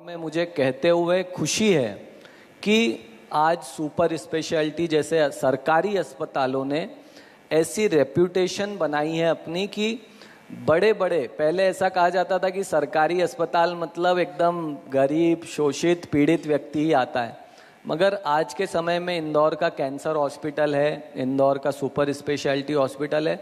में मुझे कहते हुए खुशी है कि आज सुपर स्पेशलिटी जैसे सरकारी अस्पतालों ने ऐसी रेप्यूटेशन बनाई है अपनी कि बड़े बड़े, पहले ऐसा कहा जाता था कि सरकारी अस्पताल मतलब एकदम गरीब शोषित पीड़ित व्यक्ति ही आता है, मगर आज के समय में इंदौर का कैंसर हॉस्पिटल है, इंदौर का सुपर स्पेशलिटी हॉस्पिटल है,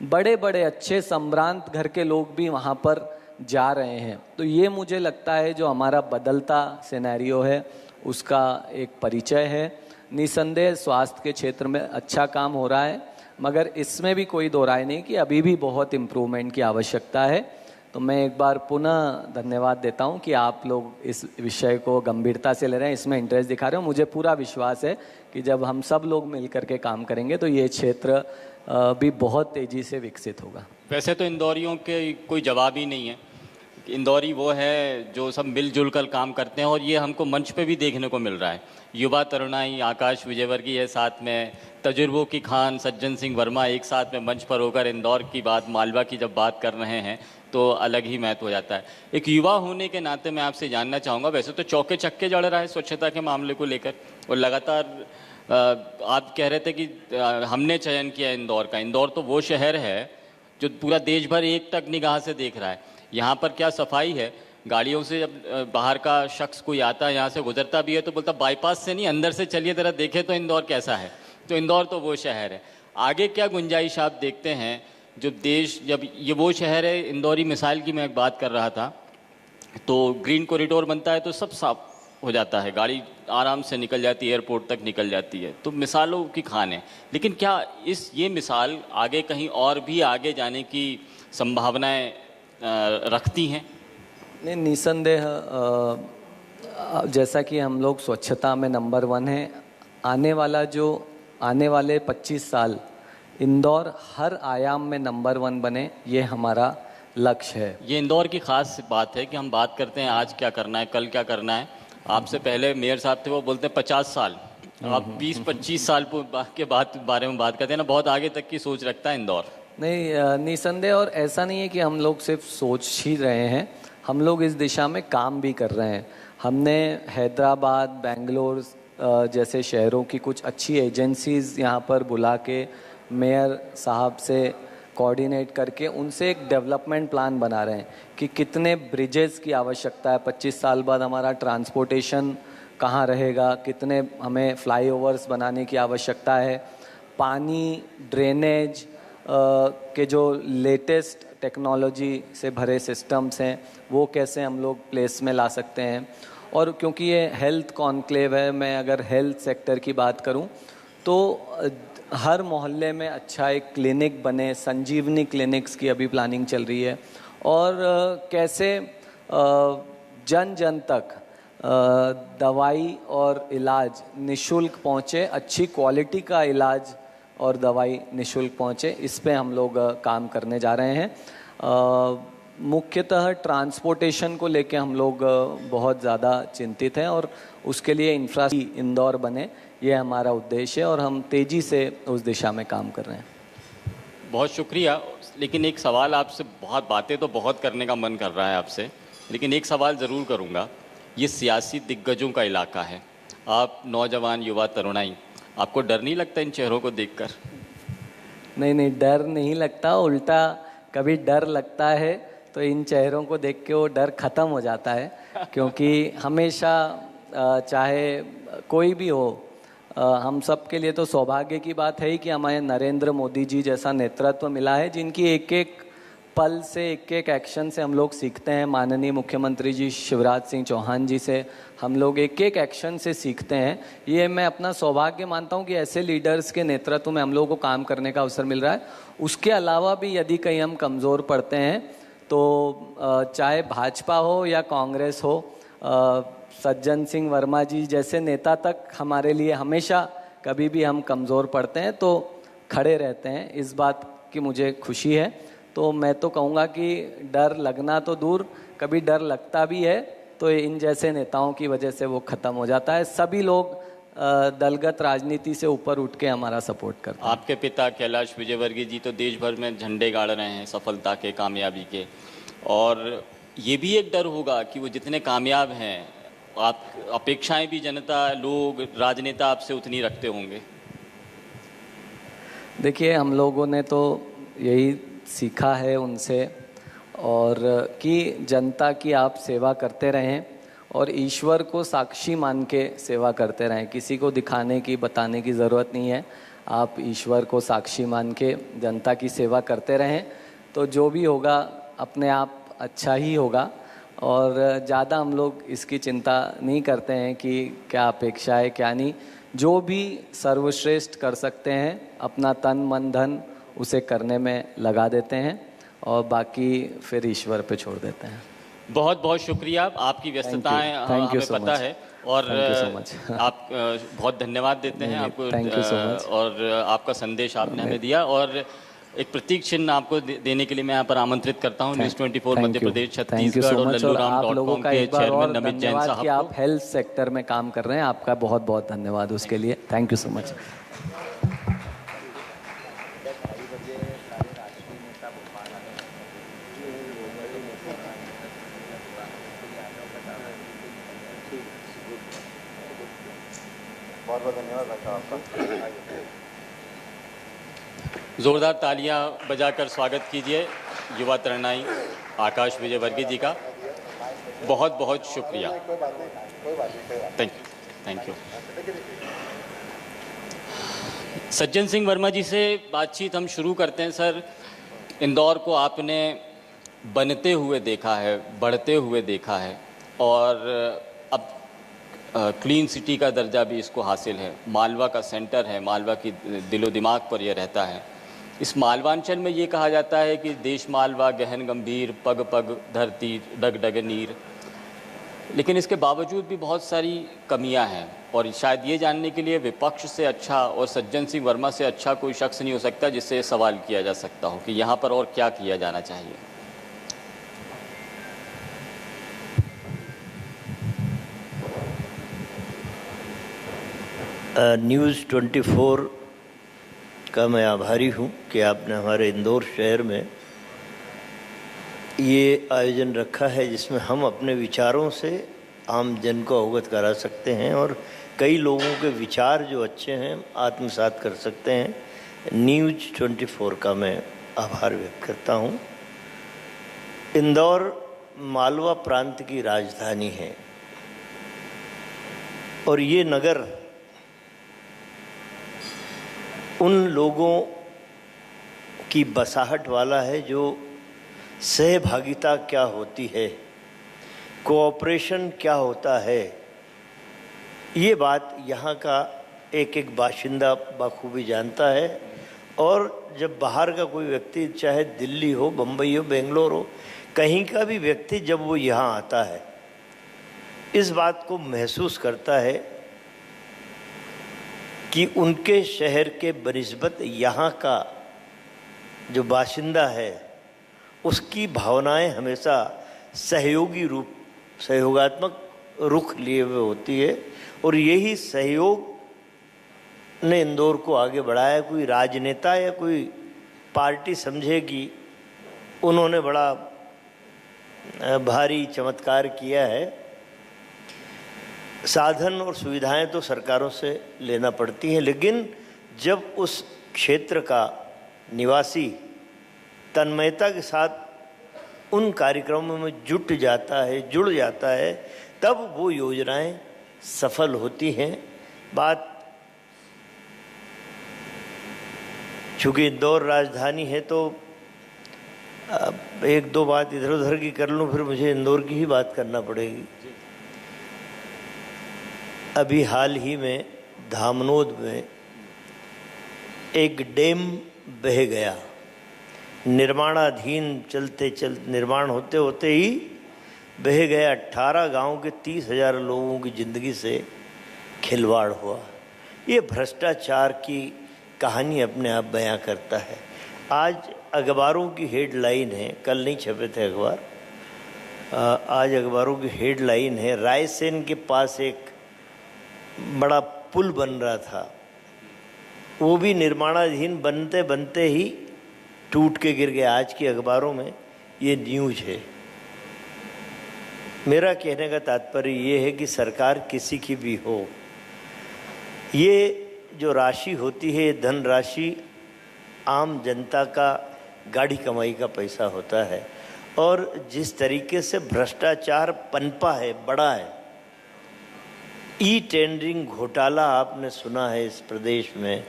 बड़े बड़े अच्छे संभ्रांत घर के लोग भी वहाँ पर जा रहे हैं। तो ये मुझे लगता है जो हमारा बदलता सिनेरियो है उसका एक परिचय है। निसंदेह स्वास्थ्य के क्षेत्र में अच्छा काम हो रहा है, मगर इसमें भी कोई दो राय नहीं कि अभी भी बहुत इम्प्रूवमेंट की आवश्यकता है। तो मैं एक बार पुनः धन्यवाद देता हूं कि आप लोग इस विषय को गंभीरता से ले रहे हैं, इसमें इंटरेस्ट दिखा रहे हो। मुझे पूरा विश्वास है कि जब हम सब लोग मिलकर के काम करेंगे तो ये क्षेत्र भी बहुत तेज़ी से विकसित होगा। वैसे तो इंदौरियों के कोई जवाब ही नहीं है। इंदौरी वो है जो सब मिलजुल कर काम करते हैं और ये हमको मंच पे भी देखने को मिल रहा है। युवा तरुणाई आकाश विजयवर्गीय है साथ में, तजुर्बों की खान सज्जन सिंह वर्मा एक साथ में मंच पर होकर इंदौर की बात, मालवा की जब बात कर रहे हैं तो अलग ही महत्व हो जाता है। एक युवा होने के नाते मैं आपसे जानना चाहूँगा, वैसे तो चौके चक्के जड़ रहा है स्वच्छता के मामले को लेकर और लगातार आप कह रहे थे कि हमने चयन किया इंदौर का। इंदौर तो वो शहर है जो पूरा देश भर एक तक निगाह से देख रहा है। यहाँ पर क्या सफाई है, गाड़ियों से जब बाहर का शख्स कोई आता है यहाँ से गुजरता भी है तो बोलता बाईपास से नहीं अंदर से चलिए ज़रा देखे तो इंदौर कैसा है। तो इंदौर तो वो शहर है। आगे क्या गुंजाइश आप देखते हैं जो देश, जब ये वो शहर है, इंदौरी मिसाइल की मैं एक बात कर रहा था, तो ग्रीन कॉरिडोर बनता है तो सब साफ हो जाता है, गाड़ी आराम से निकल जाती है, एयरपोर्ट तक निकल जाती है, तो मिसालों की खान है। लेकिन क्या ये मिसाल आगे कहीं और भी आगे जाने की संभावनाएं रखती हैं? नहीं, निसंदेह जैसा कि हम लोग स्वच्छता में नंबर 1 है, आने वाले 25 साल इंदौर हर आयाम में नंबर 1 बने, ये हमारा लक्ष्य है। ये इंदौर की खास बात है कि हम बात करते हैं आज क्या करना है, कल क्या करना है। आपसे पहले मेयर साहब थे, वो बोलते हैं 50 साल, आप 20-25 साल के बारे में बात करते हैं ना, बहुत आगे तक की सोच रखता है इंदौर। नहीं, निसंदेह, और ऐसा नहीं है कि हम लोग सिर्फ सोच ही रहे हैं, हम लोग इस दिशा में काम भी कर रहे हैं। हमने हैदराबाद, बेंगलोर जैसे शहरों की कुछ अच्छी एजेंसीज़ यहाँ पर बुला के मेयर साहब से कोऑर्डिनेट करके उनसे एक डेवलपमेंट प्लान बना रहे हैं कि कितने ब्रिजेस की आवश्यकता है, 25 साल बाद हमारा ट्रांसपोर्टेशन कहाँ रहेगा, कितने हमें फ्लाईओवर्स बनाने की आवश्यकता है, पानी ड्रेनेज के जो लेटेस्ट टेक्नोलॉजी से भरे सिस्टम्स हैं वो कैसे हम लोग प्लेस में ला सकते हैं। और क्योंकि ये हेल्थ कॉन्क्लेव है, मैं अगर हेल्थ सेक्टर की बात करूं तो हर मोहल्ले में अच्छा एक क्लिनिक बने, संजीवनी क्लिनिक्स की अभी प्लानिंग चल रही है, और कैसे जन जन तक दवाई और इलाज निशुल्क पहुँचे, अच्छी क्वालिटी का इलाज और दवाई निशुल्क पहुँचे, इस पे हम लोग काम करने जा रहे हैं। मुख्यतः ट्रांसपोर्टेशन को लेके हम लोग बहुत ज़्यादा चिंतित हैं और उसके लिए इंफ्रास्ट्रक्चर इंदौर बने, ये हमारा उद्देश्य है और हम तेज़ी से उस दिशा में काम कर रहे हैं। बहुत शुक्रिया। लेकिन एक सवाल आपसे, बहुत बातें तो बहुत करने का मन कर रहा है आपसे, लेकिन एक सवाल ज़रूर करूँगा। ये सियासी दिग्गजों का इलाका है, आप नौजवान युवा तरुणाई, आपको डर नहीं लगता इन चेहरों को देखकर? नहीं, डर नहीं लगता, उल्टा कभी डर लगता है तो इन चेहरों को देख के वो डर ख़त्म हो जाता है, क्योंकि हमेशा चाहे कोई भी हो, हम सब के लिए तो सौभाग्य की बात है ही कि हमें नरेंद्र मोदी जी जैसा नेतृत्व मिला है, जिनकी एक एक पल से, एक एक एक्शन से हम लोग सीखते हैं। माननीय मुख्यमंत्री जी शिवराज सिंह चौहान जी से हम लोग एक एक एक्शन से सीखते हैं। ये मैं अपना सौभाग्य मानता हूँ कि ऐसे लीडर्स के नेतृत्व में हम लोगों को काम करने का अवसर मिल रहा है। उसके अलावा भी यदि कहीं हम कमज़ोर पड़ते हैं तो चाहे भाजपा हो या कांग्रेस हो, सज्जन सिंह वर्मा जी जैसे नेता तक हमारे लिए हमेशा कभी भी हम कमज़ोर पड़ते हैं तो खड़े रहते हैं, इस बात की मुझे खुशी है। तो मैं तो कहूँगा कि डर लगना तो दूर, कभी डर लगता भी है तो इन जैसे नेताओं की वजह से वो ख़त्म हो जाता है। सभी लोग दलगत राजनीति से ऊपर उठ के हमारा सपोर्ट करते हैं। आपके पिता कैलाश विजयवर्गीय जी तो देश भर में झंडे गाड़ रहे हैं सफलता के, कामयाबी के, और ये भी एक डर होगा कि वो जितने कामयाब हैं, आप अपेक्षाएं भी जनता, लोग, राजनेता आपसे उतनी रखते होंगे। देखिए, हम लोगों ने तो यही सीखा है उनसे, और कि जनता की आप सेवा करते रहें और ईश्वर को साक्षी मान के सेवा करते रहें। किसी को दिखाने की, बताने की ज़रूरत नहीं है। आप ईश्वर को साक्षी मान के जनता की सेवा करते रहें, तो जो भी होगा अपने आप अच्छा ही होगा। और ज़्यादा हम लोग इसकी चिंता नहीं करते हैं कि क्या अपेक्षा है क्या नहीं। जो भी सर्वश्रेष्ठ कर सकते हैं, अपना तन मन धन उसे करने में लगा देते हैं और बाकी फिर ईश्वर पे छोड़ देते हैं। बहुत बहुत शुक्रिया, आपकी व्यस्तताएं Thank you हमें so पता much. है, और Thank you so much. आप बहुत धन्यवाद देते हैं आपको। Thank you so much. और आपका संदेश आपने हमें दिया, और एक प्रतीक चिन्ह आपको देने के लिए मैं यहाँ पर आमंत्रित करता हूँ न्यूज़ 24 मध्य प्रदेश, छत्तीसगढ़ और लल्लूराम.com के चेयरमैन नमित जैन साहब कि आप हेल्थ सेक्टर में काम कर रहे हैं। आपका बहुत बहुत धन्यवाद उसके लिए। Thank you so much. बहुत बहुत धन्यवाद आपका। जोरदार तालियां बजाकर स्वागत कीजिए युवा तरुणाई आकाश विजयवर्गीय जी का। बहुत बहुत शुक्रिया। Thank you. सज्जन सिंह वर्मा जी से बातचीत हम शुरू करते हैं। सर, इंदौर को आपने बनते हुए देखा है, बढ़ते हुए देखा है, और अब क्लीन सिटी का दर्जा भी इसको हासिल है। मालवा का सेंटर है, मालवा की दिलो दिमाग पर यह रहता है। इस मालवांचल में ये कहा जाता है कि देश मालवा गहन गंभीर, पग पग धरती डग डग नीर। लेकिन इसके बावजूद भी बहुत सारी कमियां हैं, और शायद ये जानने के लिए विपक्ष से अच्छा और सज्जन सिंह वर्मा से अच्छा कोई शख्स नहीं हो सकता जिससे सवाल किया जा सकता हो कि यहाँ पर और क्या किया जाना चाहिए। न्यूज़ 24 का मैं आभारी हूँ कि आपने हमारे इंदौर शहर में ये आयोजन रखा है, जिसमें हम अपने विचारों से आम जन को अवगत करा सकते हैं और कई लोगों के विचार जो अच्छे हैं आत्मसात कर सकते हैं। न्यूज़ 24 का मैं आभार व्यक्त करता हूँ। इंदौर मालवा प्रांत की राजधानी है, और ये नगर उन लोगों की बसाहट वाला है जो सहभागिता क्या होती है, कोऑपरेशन क्या होता है, ये बात यहाँ का एक एक बाशिंदा बखूबी जानता है। और जब बाहर का कोई व्यक्ति, चाहे दिल्ली हो, बम्बई हो, बेंगलोर हो, कहीं का भी व्यक्ति जब वो यहाँ आता है, इस बात को महसूस करता है कि उनके शहर के बनिस्बत यहाँ का जो बाशिंदा है उसकी भावनाएं हमेशा सहयोगात्मक रुख लिए हुए होती है, और यही सहयोग ने इंदौर को आगे बढ़ाया। कोई राजनेता या कोई पार्टी समझे कि उन्होंने बड़ा भारी चमत्कार किया है। साधन और सुविधाएं तो सरकारों से लेना पड़ती हैं, लेकिन जब उस क्षेत्र का निवासी तन्मयता के साथ उन कार्यक्रमों में जुड़ जाता है, तब वो योजनाएं सफल होती हैं। बात चूँकि इंदौर राजधानी है तो एक दो बात इधर उधर की कर लूँ, फिर मुझे इंदौर की ही बात करना पड़ेगी। अभी हाल ही में धामनोद में एक डैम बह गया। निर्माणाधीन निर्माण होते होते ही बह गया। 18 गांव के 30,000 लोगों की ज़िंदगी से खिलवाड़ हुआ। ये भ्रष्टाचार की कहानी अपने आप बयां करता है। आज अखबारों की हेडलाइन है, कल नहीं छपे थे अखबार, आज अखबारों की हेडलाइन है, रायसेन के पास एक बड़ा पुल बन रहा था, वो भी निर्माणाधीन बनते बनते ही टूट के गिर गया। आज की अखबारों में ये न्यूज़ है। मेरा कहने का तात्पर्य ये है कि सरकार किसी की भी हो, ये जो राशि होती है, ये धन राशि आम जनता का गाढ़ी कमाई का पैसा होता है। और जिस तरीके से भ्रष्टाचार पनपा है, बड़ा है, ई टेंडरिंग घोटाला आपने सुना है इस प्रदेश में,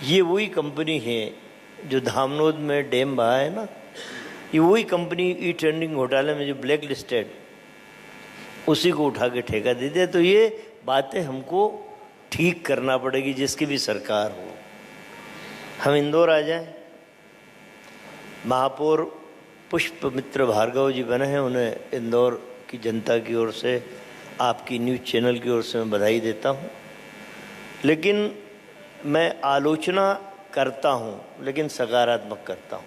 ये वही कंपनी है जो धामनोद में डैम बहा है ना, ये वही कंपनी ई टेंडरिंग घोटाले में जो ब्लैक लिस्टेड, उसी को उठा के ठेका दे दिया। तो ये बातें हमको ठीक करना पड़ेगी, जिसकी भी सरकार हो। हम इंदौर आ जाएं, महापौर पुष्पमित्र भार्गव जी बने हैं, उन्हें इंदौर की जनता की ओर से, आपकी न्यूज़ चैनल की ओर से मैं बधाई देता हूं। लेकिन मैं आलोचना करता हूं, लेकिन सकारात्मक करता हूं।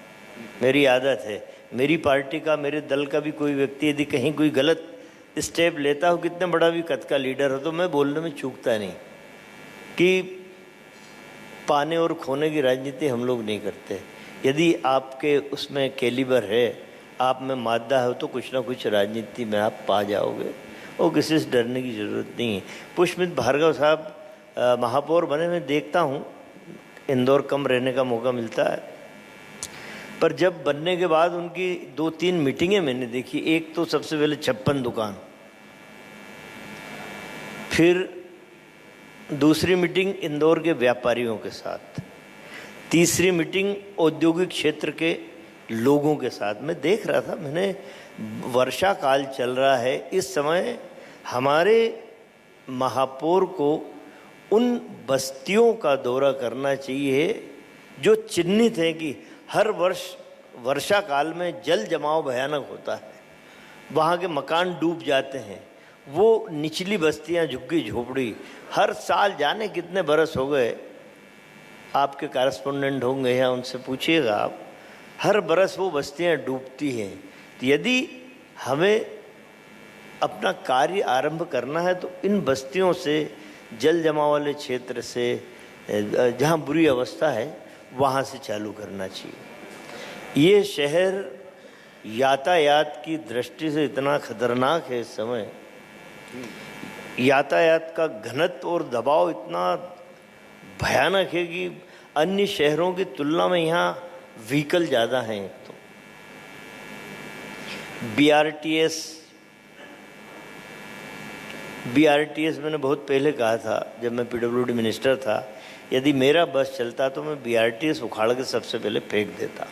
मेरी आदत है, मेरी पार्टी का, मेरे दल का भी कोई व्यक्ति यदि कहीं कोई गलत स्टेप लेता हो, कितने बड़ा भी कद का लीडर हो, तो मैं बोलने में चूकता नहीं कि पाने और खोने की राजनीति हम लोग नहीं करते। यदि आपके उसमें कैलिबर है, आप में मादा हो, तो कुछ ना कुछ राजनीति में आप पा जाओगे, और किसी से डरने की ज़रूरत नहीं है। पुष्पमित्र भार्गव साहब महापौर बने, मैं देखता हूँ इंदौर कम रहने का मौका मिलता है, पर जब बनने के बाद उनकी 2-3 मीटिंगें मैंने देखी। एक तो सबसे पहले 56 दुकान, फिर दूसरी मीटिंग इंदौर के व्यापारियों के साथ, तीसरी मीटिंग औद्योगिक क्षेत्र के लोगों के साथ। मैं देख रहा था, मैंने, वर्षा काल चल रहा है इस समय, हमारे महापौर को उन बस्तियों का दौरा करना चाहिए जो चिन्हित है कि हर वर्ष वर्षा काल में जल जमाव भयानक होता है, वहाँ के मकान डूब जाते हैं, वो निचली बस्तियाँ, झुग्गी झोपड़ी, हर साल जाने कितने बरस हो गए, आपके कॉरेस्पोंडेंट होंगे या उनसे पूछिएगा आप, हर बरस वो बस्तियाँ डूबती हैं। तो यदि हमें अपना कार्य आरंभ करना है तो इन बस्तियों से, जल जमाव वाले क्षेत्र से, जहाँ बुरी अवस्था है, वहाँ से चालू करना चाहिए। ये शहर यातायात की दृष्टि से इतना खतरनाक है इस समय, यातायात का घनत्व और दबाव इतना भयानक है कि अन्य शहरों की तुलना में यहाँ व्हीकल ज़्यादा हैं। तो बीआरटीएस मैंने बहुत पहले कहा था, जब मैं पीडब्ल्यूडी मिनिस्टर था, यदि मेरा बस चलता तो मैं बीआरटीएस उखाड़ के सबसे पहले फेंक देता।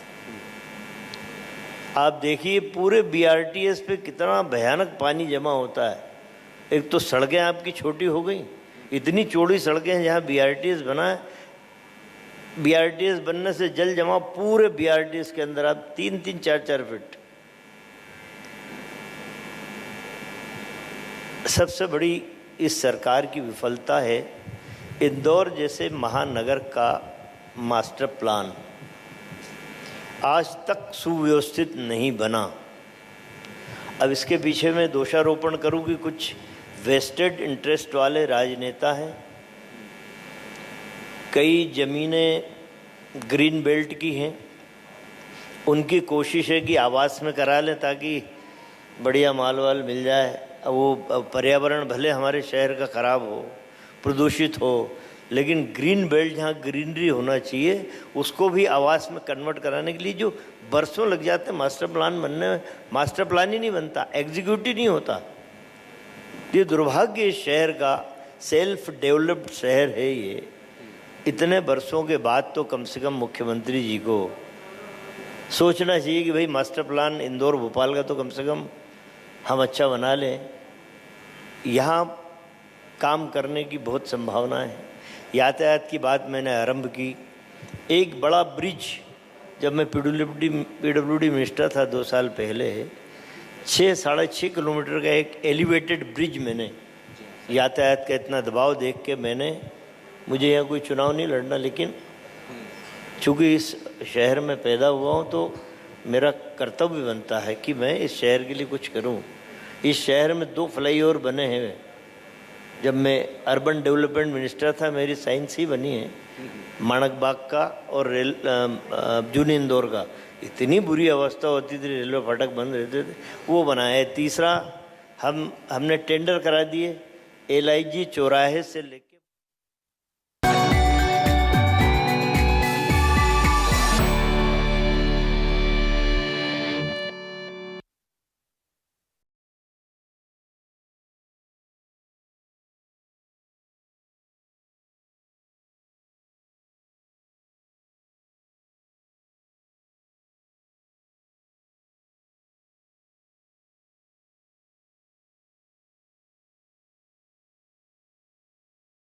आप देखिए पूरे बीआरटीएस पे कितना भयानक पानी जमा होता है। एक तो सड़कें आपकी छोटी हो गई, इतनी चौड़ी सड़कें हैं जहाँ बीआरटीएस बना है, बीआरटीएस बनने से जल जमाव पूरे बीआरटीएस के अंदर आप 3-3, 4-4 फीट। सबसे बड़ी इस सरकार की विफलता है, इंदौर जैसे महानगर का मास्टर प्लान आज तक सुव्यवस्थित नहीं बना। अब इसके पीछे मैं दोषारोपण करूं कि कुछ वेस्टेड इंटरेस्ट वाले राजनेता हैं। कई ज़मीनें ग्रीन बेल्ट की हैं, उनकी कोशिश है कि आवास में करा लें ताकि बढ़िया माल वाल मिल जाए। वो पर्यावरण भले हमारे शहर का ख़राब हो, प्रदूषित हो, लेकिन ग्रीन बेल्ट जहाँ ग्रीनरी होना चाहिए उसको भी आवास में कन्वर्ट कराने के लिए जो बरसों लग जाते हैं मास्टर प्लान बनने में, मास्टर प्लान ही नहीं बनता, एग्जीक्यूटिव नहीं होता। ये दुर्भाग्य इस शहर का, सेल्फ डेवलप्ड शहर है ये। इतने बरसों के बाद तो कम से कम मुख्यमंत्री जी को सोचना चाहिए कि भाई मास्टर प्लान इंदौर भोपाल का तो कम से कम हम अच्छा बना लें। यहाँ काम करने की बहुत संभावना है। यातायात की बात मैंने आरंभ की। एक बड़ा ब्रिज, जब मैं पीडब्ल्यूडी मिनिस्टर था 2 साल पहले, 6-6.5 किलोमीटर का एक एलिवेटेड ब्रिज, मैंने यातायात का इतना दबाव देख के मुझे यहाँ कोई चुनाव नहीं लड़ना, लेकिन चूँकि इस शहर में पैदा हुआ हूँ तो मेरा कर्तव्य बनता है कि मैं इस शहर के लिए कुछ करूँ। इस शहर में 2 फ्लाईओवर बने हैं। जब मैं अर्बन डेवलपमेंट मिनिस्टर था मेरी साइंस ही बनी है, माणक बाग का और जूनी इंदौर का। इतनी बुरी अवस्था होती थी, रेलवे फाटक बंद रहते थे, वो बनाया है। तीसरा हमने टेंडर करा दिए LIG चौराहे से लेके